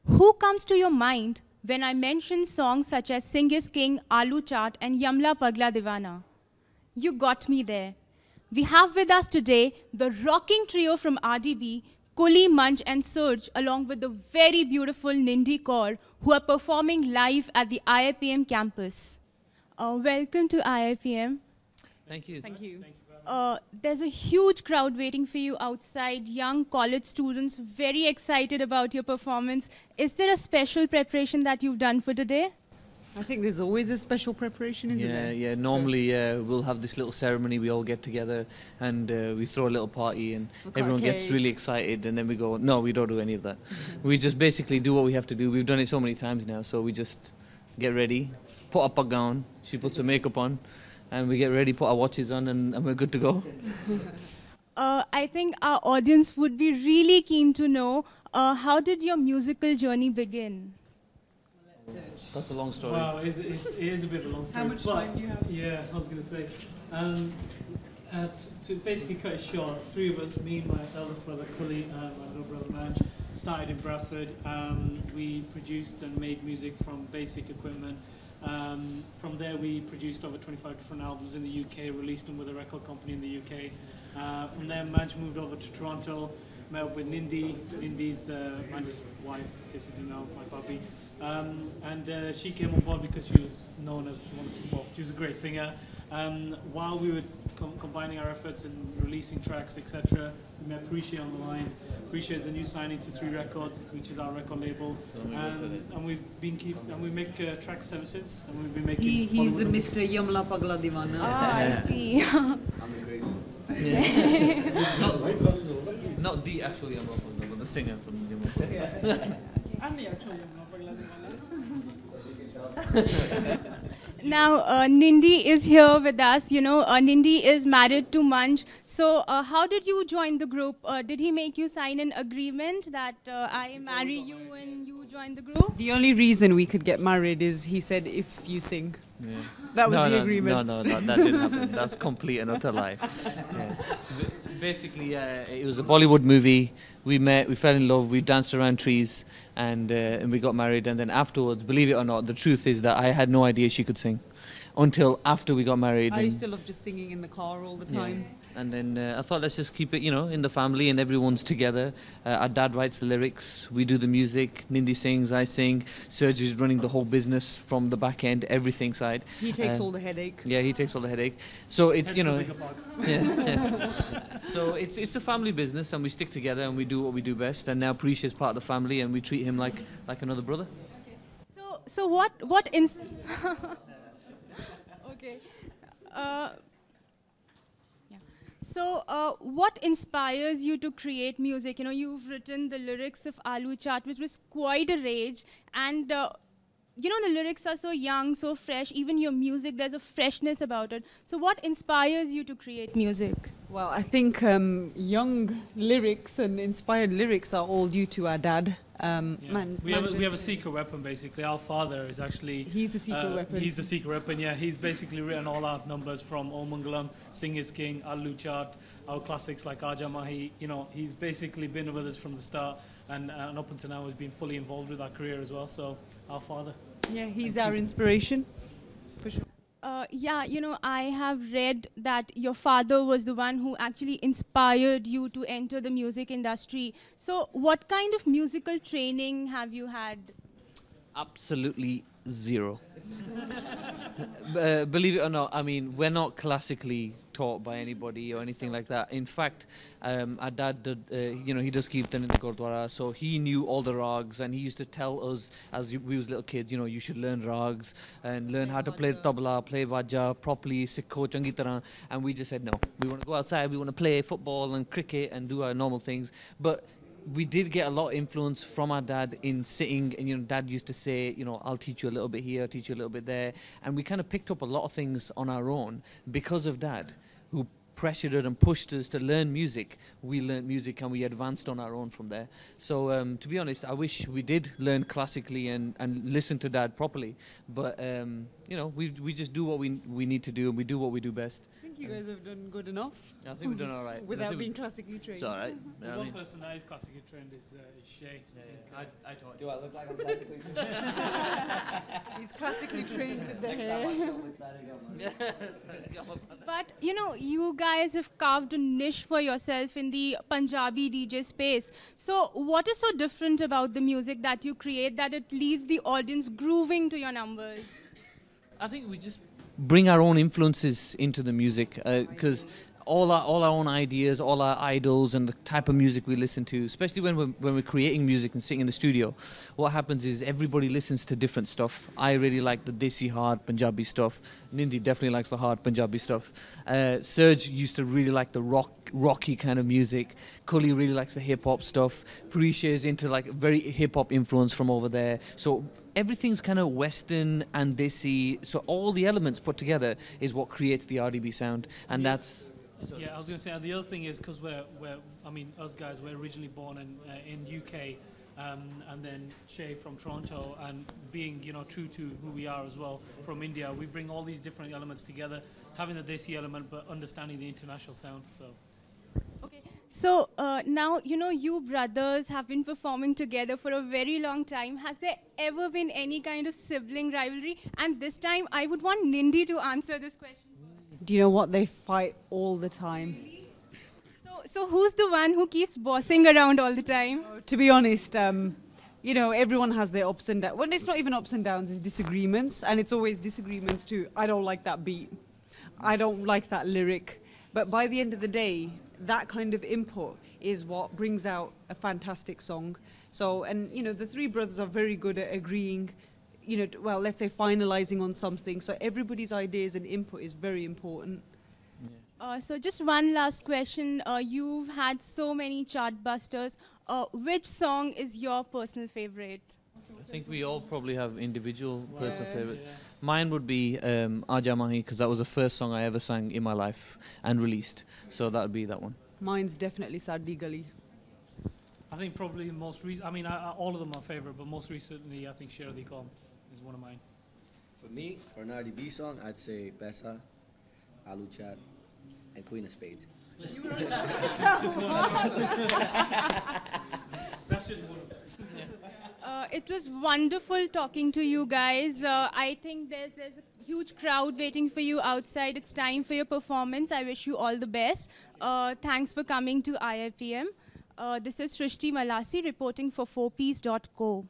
Who comes to your mind when I mention songs such as Sing is King, Aloo Chaat, and Yamla Pagla Divana? You got me there. We have with us today the rocking trio from RDB, Kuli, Munch, and Surge, along with the very beautiful Nindi Kaur, who are performing live at the IIPM campus. Welcome to IIPM. Thank you. Thank you. There's a huge crowd waiting for you outside, young college students very excited about your performance. Is there a special preparation that you've done for today? I think there's always a special preparation, isn't there? Yeah. Normally, we'll have this little ceremony. We all get together and we throw a little party, and everyone gets really excited. And then we go, no, we don't do any of that. We just basically do what we have to do. We've done it so many times now, so we just get ready, put up a gown. She puts her makeup on, and we get ready, put our watches on, and we're good to go. I think our audience would be really keen to know, how did your musical journey begin? That's a long story. Wow, it is a bit of a long story. How much time do you have? Yeah, I was going to say. To basically cut it short, three of us, me, my eldest brother Kuli, and my little brother Manj, started in Bradford. We produced and made music from basic equipment. From there we produced over 25 different albums in the UK, released them with a record company in the UK. From there Manj moved over to Toronto, met up with Nindi, Nindi's Manj's wife, in case you didn't know, my puppy. And she came on board because she was known as she was a great singer. While we were combining our efforts and releasing tracks, etc., we met Prisha on the line. Prisha is a new signing to 3 Records, which is our record label, and we make tracks ever since. And we've been making. He's the Mr. Yamla Pagla Divana. Ah, I see. Not the actual Yamla Pagla, but the singer from Yamla. I'm the actual Yamla Pagla Divana. Now, Nindi is here with us. You know, Nindi is married to Munch. So, how did you join the group? Did he make you sign an agreement that I marry you and you join the group? The only reason we could get married is he said, if you sing. Yeah. That was the agreement. No, that didn't happen. That's complete and utter lie. Yeah. Basically, it was a Bollywood movie. We met, we fell in love, we danced around trees, and we got married. And then afterwards, believe it or not, the truth is that I had no idea she could sing until after we got married. I used to love just singing in the car all the time. Yeah. And then I thought, let's just keep it, in the family and everyone's together. Our dad writes the lyrics, we do the music, Nindi sings, I sing. Serge is running the whole business from the back end, everything side. He takes all the headache. Yeah, he takes all the headache. So it, Yeah. So it's a family business, and we stick together and we do what we do best. And now Prisha is part of the family, and we treat him like another brother. So what okay. So, what inspires you to create music? You know, you've written the lyrics of Aloo Chaat, which was quite a rage. And, the lyrics are so young, so fresh. Even your music, there's a freshness about it. So, what inspires you to create music? Well, I think young lyrics and inspired lyrics are all due to our dad. We have a secret weapon, basically. Our father is actually... He's the secret weapon. He's the secret weapon, yeah. He's basically written all our numbers from Om Mangalam, Sing is King, Aloo Chaat, our classics like Aja Mahi. He's basically been with us from the start, and up until now he's been fully involved with our career as well. So, our father. Yeah, he's our inspiration, for sure. I have read that your father was the one who actually inspired you to enter the music industry. So what kind of musical training have you had? Absolutely zero. Believe it or not, I mean, we're not classically taught by anybody or anything like that. In fact, our dad did, he does kirtan in the Gurdwara, so he knew all the rags, and he used to tell us as we was little kids, you should learn rags and learn how to play tabla, play vaja properly, sikho changi tarah. And we just said no. We want to go outside, we want to play football and cricket and do our normal things. But we did get a lot of influence from our dad in sitting, and dad used to say, I'll teach you a little bit here, teach you a little bit there, and we kind of picked up a lot of things on our own because of dad, who pressured us and pushed us to learn music. We learned music and we advanced on our own from there. So to be honest, I wish we did learn classically and listen to dad properly, but we just do what we need to do, and we do what we do best. I think think you guys have done good enough. I think we've done all right. Without being classically trained. It's all right. The one person that is classically trained is Shay. I taught Do I look like I'm classically trained? He's classically trained with the Next time I hair. film inside again. But you know, you guys have carved a niche for yourself in the Punjabi DJ space. So, what is so different about the music that you create that it leaves the audience grooving to your numbers? I think we just bring our own influences into the music because all our own ideas, all our idols, and the type of music we listen to, especially when we're creating music and sitting in the studio, what happens is everybody listens to different stuff. I really like the desi hard Punjabi stuff. Nindi definitely likes the hard Punjabi stuff. Serge used to really like the rocky kind of music. Cully really likes the hip hop stuff. Parisha is into like very hip hop influence from over there. So everything's kind of Western and desi. So all the elements put together is what creates the RDB sound, and that's. Yeah, I was going to say, and the other thing is because I mean, us guys, we're originally born in UK, and then Shay from Toronto, and being, you know, true to who we are as well from India, we bring all these different elements together, having the desi element, but understanding the international sound. So. Okay. So now, you know, you brothers have been performing together for a very long time. Has there ever been any kind of sibling rivalry? And this time, I would want Nindi to answer this question. Do you know what? They fight all the time. So who's the one who keeps bossing around all the time? To be honest, you know, everyone has their ups and downs. Well, it's not even ups and downs, it's disagreements. And it's always disagreements too. I don't like that beat. I don't like that lyric. But by the end of the day, that kind of input is what brings out a fantastic song. So, and, you know, the three brothers are very good at agreeing, you know, well, let's say finalizing on something. So everybody's ideas and input is very important. So just one last question. You've had so many chart busters. Which song is your personal favorite? I think we all probably have individual personal favorites. Yeah. Mine would be Aja Mahi, because that was the first song I ever sang in my life and released. So that would be that one. Mine's definitely Saddi Gali. I think probably most recent, I mean, all of them are favorite, but most recently, I think Share the Calm is one of mine. For me, for an RDB song, I'd say Bessa, Alu Chat, and Queen of Spades. That's just one of them. It was wonderful talking to you guys. I think there's a huge crowd waiting for you outside. It's time for your performance. I wish you all the best. Thanks for coming to IIPM. This is Srishti Malasi reporting for 4piece.co.